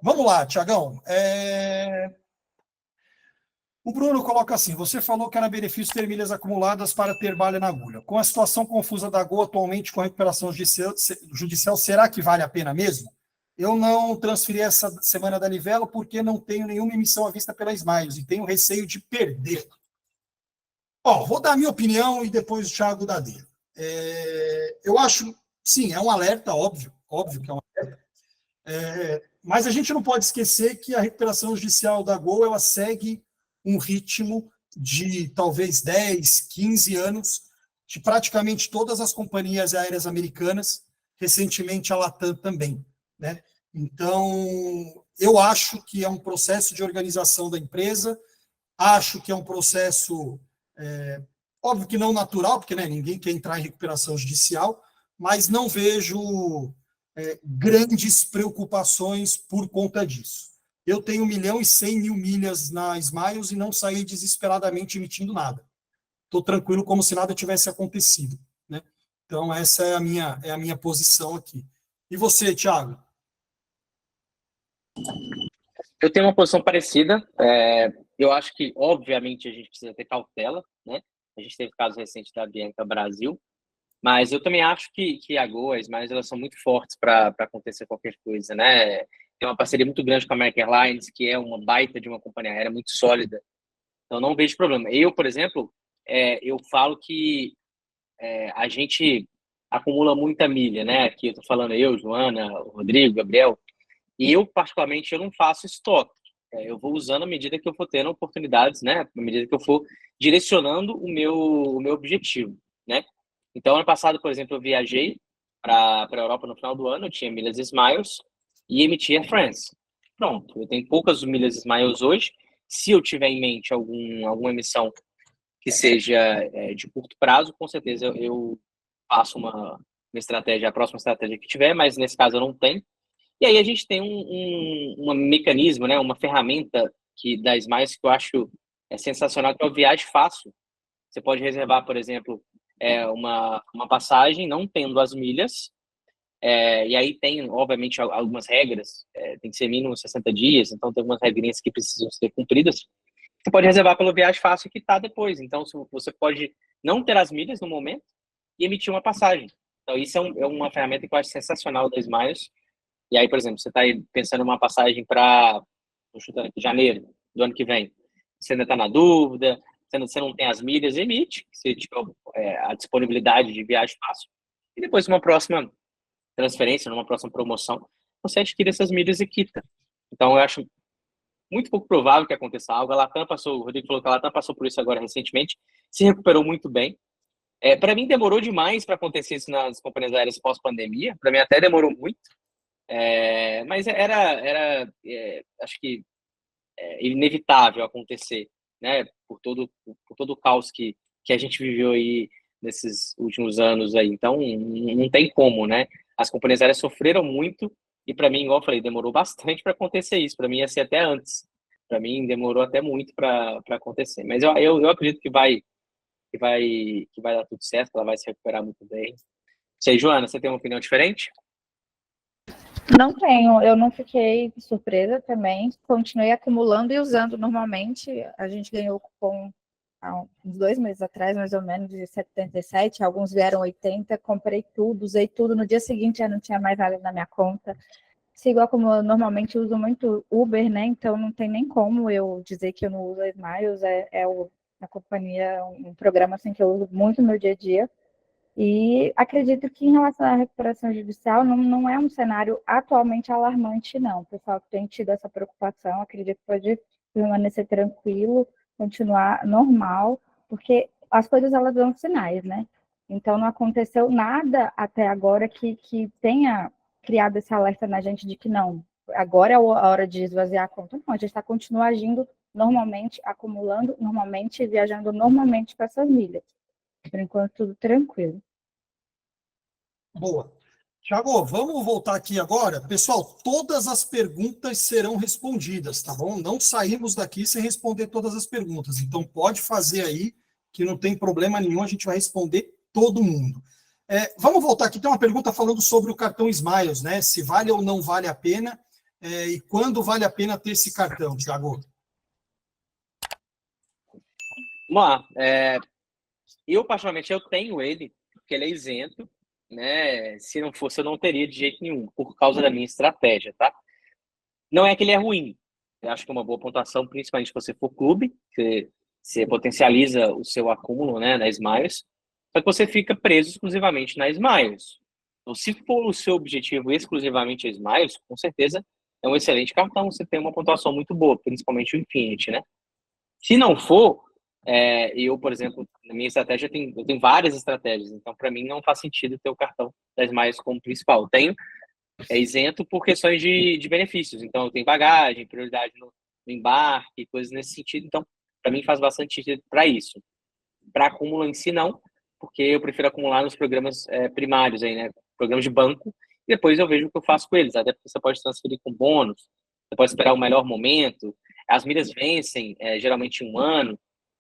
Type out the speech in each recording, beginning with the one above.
Vamos lá, Tiagão. O Bruno coloca assim: você falou que era benefício ter milhas acumuladas para ter bala na agulha. Com a situação confusa da Gol atualmente com a recuperação judicial, será que vale a pena mesmo? Eu não transferi essa semana da Livelo porque não tenho nenhuma emissão à vista pela Smiles e tenho receio de perder. Vou dar a minha opinião e depois o Thiago dá dele. Eu acho, sim, é um alerta, óbvio que é um alerta. Mas a gente não pode esquecer que a recuperação judicial da Gol ela segue um ritmo de talvez 10, 15 anos de praticamente todas as companhias aéreas americanas, recentemente a Latam também, né? Então, eu acho que é um processo de organização da empresa, acho que é um processo, óbvio que não natural, porque ninguém quer entrar em recuperação judicial, mas não vejo grandes preocupações por conta disso. Eu tenho 1.100.000 milhas na Smiles e não saí desesperadamente emitindo nada. Estou tranquilo como se nada tivesse acontecido, né? Então, essa é a minha posição aqui. E você, Thiago? Eu tenho uma posição parecida. Eu acho que, obviamente, a gente precisa ter cautela, né? A gente teve caso recente da Bianca Brasil, mas eu também acho que a Gol, as Smiles, elas são muito fortes para acontecer qualquer coisa, né? Tem uma parceria muito grande com a American Airlines, que é uma baita de uma companhia aérea muito sólida. Então, não vejo problema. Eu, por exemplo, eu falo que a gente acumula muita milha, né? Aqui eu tô falando eu, Joana, o Rodrigo, Gabriel. E eu, particularmente, eu não faço estoque. Eu vou usando à medida que eu for tendo oportunidades, né? À medida que eu for direcionando o meu objetivo, né? Então, ano passado, por exemplo, eu viajei para a Europa no final do ano, eu tinha milhas Smiles e emitia France. Pronto, eu tenho poucas milhas Smiles hoje. Se eu tiver em mente alguma emissão que seja de curto prazo, com certeza eu faço uma estratégia, a próxima estratégia que tiver, mas nesse caso eu não tenho. E aí a gente tem um mecanismo, né, uma ferramenta da Smiles que eu acho sensacional, que é o Viagem Fácil. Você pode reservar, por exemplo, uma passagem não tendo as milhas, e aí tem, obviamente, algumas regras, tem que ser mínimo 60 dias, então tem algumas regrinhas que precisam ser cumpridas. Você pode reservar pelo Viagem Fácil que está depois. Então, você pode não ter as milhas no momento e emitir uma passagem. Então, isso é uma ferramenta que eu acho sensacional da Smiles. E aí, por exemplo, você está pensando em uma passagem para janeiro do ano que vem. Você ainda está na dúvida, você não tem as milhas, emite, se tiver a disponibilidade de viagem fácil. E depois, numa próxima transferência, numa próxima promoção, você adquire essas milhas e quita. Então, eu acho muito pouco provável que aconteça algo. A Latam passou, o Rodrigo falou que a Latam passou por isso agora recentemente, se recuperou muito bem. Para mim, demorou demais para acontecer isso nas companhias aéreas pós-pandemia. Para mim, até demorou muito. Mas acho que inevitável acontecer, né? Por todo o caos que a gente viveu aí nesses últimos anos aí. Então, não tem como, né? As companhias aéreas sofreram muito e, para mim, igual eu falei, demorou bastante para acontecer isso. Para mim, ia ser até antes. Para mim, demorou até muito para acontecer. Mas eu acredito que vai dar tudo certo, que ela vai se recuperar muito bem. Sei, Joana, você tem uma opinião diferente? Não tenho, eu não fiquei surpresa também, continuei acumulando e usando normalmente. A gente ganhou cupom há uns 2 meses atrás, mais ou menos, de 77, alguns vieram 80, comprei tudo, usei tudo, no dia seguinte já não tinha mais nada na minha conta. Sigo acumulando, normalmente uso muito Uber, né? Então não tem nem como eu dizer que eu não uso a Smiles, a companhia, um programa assim que eu uso muito no meu dia a dia. E acredito que em relação à recuperação judicial não é um cenário atualmente alarmante, não. O pessoal que tem tido essa preocupação, acredito que pode permanecer tranquilo, continuar normal, porque as coisas elas dão sinais, né? Então não aconteceu nada até agora que tenha criado esse alerta na gente de que não, agora é a hora de esvaziar a conta. Não, a gente está continuando agindo normalmente, acumulando normalmente, viajando normalmente com essas milhas. Por enquanto, tudo tranquilo. Boa. Tiago, vamos voltar aqui agora. Pessoal, todas as perguntas serão respondidas, tá bom? Não saímos daqui sem responder todas as perguntas. Então, pode fazer aí, que não tem problema nenhum, a gente vai responder todo mundo. Vamos voltar aqui, tem uma pergunta falando sobre o cartão Smiles, né? Se vale ou não vale a pena. e quando vale a pena ter esse cartão, Thiago? Vamos lá. Eu, particularmente, eu tenho ele, porque ele é isento, né? Se não fosse, eu não teria de jeito nenhum, por causa da minha estratégia, tá? Não é que ele é ruim. Eu acho que é uma boa pontuação, principalmente se você for clube, que você potencializa o seu acúmulo, né, na Smiles, só que você fica preso exclusivamente na Smiles. Então, se for o seu objetivo exclusivamente a Smiles, com certeza é um excelente cartão, você tem uma pontuação muito boa, principalmente o Infinity, né? Se não for, eu, por exemplo, na minha estratégia, eu tenho várias estratégias, então para mim não faz sentido ter o cartão da Smiles como principal. Eu tenho isento por questões de benefícios. Então, eu tenho bagagem, prioridade no embarque, coisas nesse sentido. Então, para mim faz bastante sentido para isso. Para acúmulo em si, não, porque eu prefiro acumular nos programas primários, aí, né? Programas de banco, e depois eu vejo o que eu faço com eles. Até porque você pode transferir com bônus, você pode esperar o melhor momento. As milhas vencem geralmente em um ano.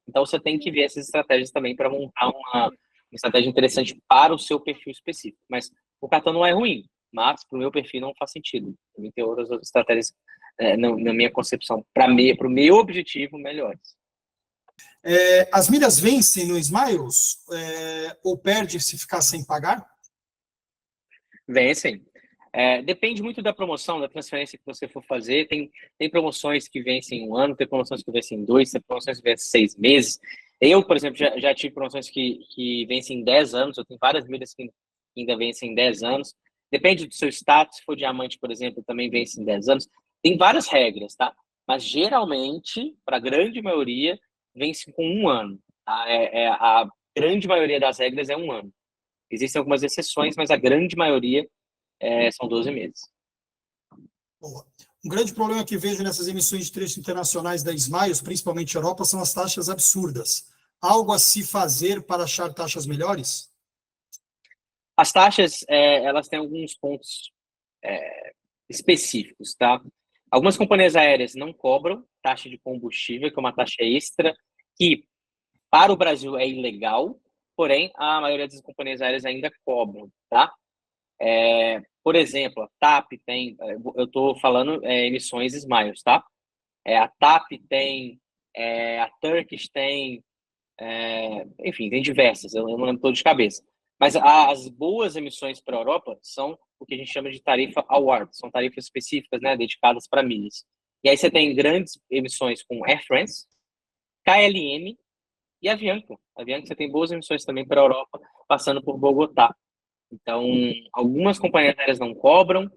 Então, você tem que ver essas estratégias também para montar uma estratégia interessante para o seu perfil específico. Mas o cartão não é ruim, mas para o meu perfil não faz sentido. Também tem outras estratégias, na minha concepção, para o meu objetivo, melhores. As milhas vencem no Smiles ou perde se ficar sem pagar? Vencem. Depende muito da promoção, da transferência que você for fazer. Tem promoções que vencem em um ano, tem promoções que vencem em 2, tem promoções que vencem em 6 meses. Eu, por exemplo, já tive promoções que vencem em 10 anos. Eu tenho várias milhas que ainda vencem em 10 anos. Depende do seu status. Se for diamante, por exemplo, também vence em 10 anos. Tem várias regras, tá? Mas, geralmente, para a grande maioria, vence com um ano. Tá? A grande maioria das regras é um ano. Existem algumas exceções, mas a grande maioria são 12 meses. Boa. Um grande problema que vejo nessas emissões de trecho internacionais da Smiles, principalmente Europa, são as taxas absurdas. Algo a se fazer para achar taxas melhores? As taxas, elas têm alguns pontos específicos, tá? Algumas companhias aéreas não cobram taxa de combustível, que é uma taxa extra, que para o Brasil é ilegal, porém, a maioria das companhias aéreas ainda cobram, tá? Por exemplo, a TAP tem, eu estou falando emissões Smiles, tá? A TAP tem, a Turkish tem, enfim, tem diversas, eu não lembro todas de cabeça. Mas as boas emissões para a Europa são o que a gente chama de tarifa award, são tarifas específicas, né, dedicadas para milhas. E aí você tem grandes emissões com Air France, KLM e Avianca. Avianca você tem boas emissões também para a Europa, passando por Bogotá. Então, algumas companhias aéreas não cobram,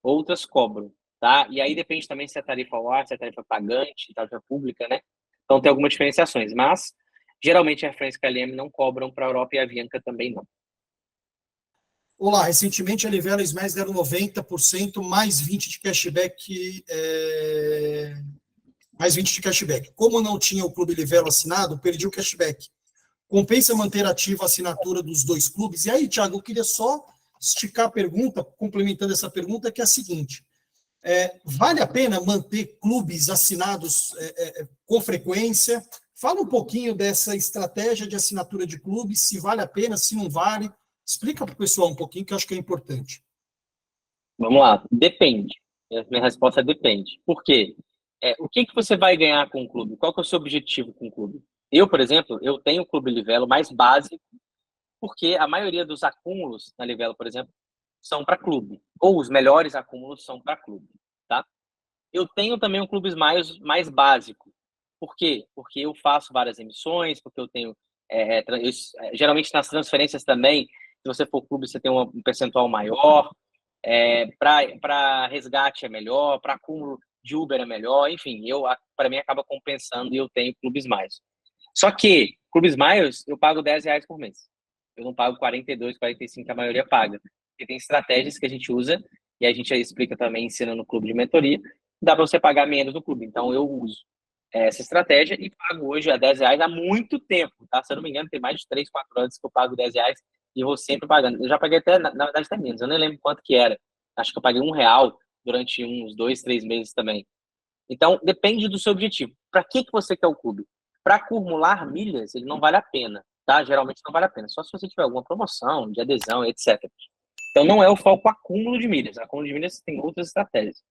outras cobram, tá? E aí depende também se é tarifa award, se é tarifa pagante, tarifa pública, né? Então tem algumas diferenciações, mas geralmente a Air France e a KLM não cobram para a Europa e a Avianca também não. Olá, recentemente a Livelo e Smiles deram 90% mais 20% de cashback. Mais 20% de cashback. Como não tinha o Clube Livelo assinado, perdi o cashback. Compensa manter ativa a assinatura dos dois clubes? E aí, Thiago, eu queria só esticar a pergunta, complementando essa pergunta, que é a seguinte: vale a pena manter clubes assinados com frequência? Fala um pouquinho dessa estratégia de assinatura de clubes, se vale a pena, se não vale. Explica para o pessoal um pouquinho, que eu acho que é importante. Vamos lá, depende. A minha resposta é depende. Por quê? O que você vai ganhar com o clube? Qual que é o seu objetivo com o clube? Eu, por exemplo, eu tenho o Clube Livelo mais básico, porque a maioria dos acúmulos na Livelo, por exemplo, são para clube. Ou os melhores acúmulos são para clube, tá? Eu tenho também um Clube mais básico. Por quê? Porque eu faço várias emissões, porque eu tenho... geralmente nas transferências também, se você for clube, você tem um percentual maior. Para resgate é melhor, para acúmulo de Uber é melhor, enfim, para mim acaba compensando e eu tenho Clubes Mais. Só que, Clubes Mais, eu pago R$10 por mês. Eu não pago 42, 45 que a maioria paga. Porque tem estratégias que a gente usa, e a gente explica também, ensina no clube de mentoria, dá para você pagar menos no clube. Então, eu uso essa estratégia e pago hoje a R$10 há muito tempo, tá? Se eu não me engano, tem mais de 3, 4 anos que eu pago R$10 e vou sempre pagando. Eu já paguei até, na verdade, até menos. Eu nem lembro quanto que era. Acho que eu paguei R$1 durante uns 2, 3 meses também. Então, depende do seu objetivo. Para que você quer o clube? Para acumular milhas, ele não vale a pena, tá? Geralmente não vale a pena. Só se você tiver alguma promoção de adesão, etc. Então, não é o foco acúmulo de milhas. Acúmulo de milhas tem outras estratégias.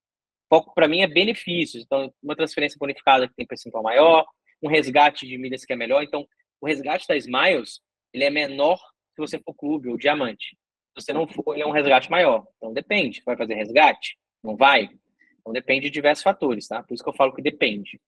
foco para mim é benefícios. Então, uma transferência bonificada que tem percentual maior, um resgate de milhas que é melhor. Então, o resgate da Smiles, ele é menor se você for clube ou diamante. Se você não for, ele é um resgate maior. Então, depende. Vai fazer resgate? Não vai? Então, depende de diversos fatores, tá? Por isso que eu falo que depende.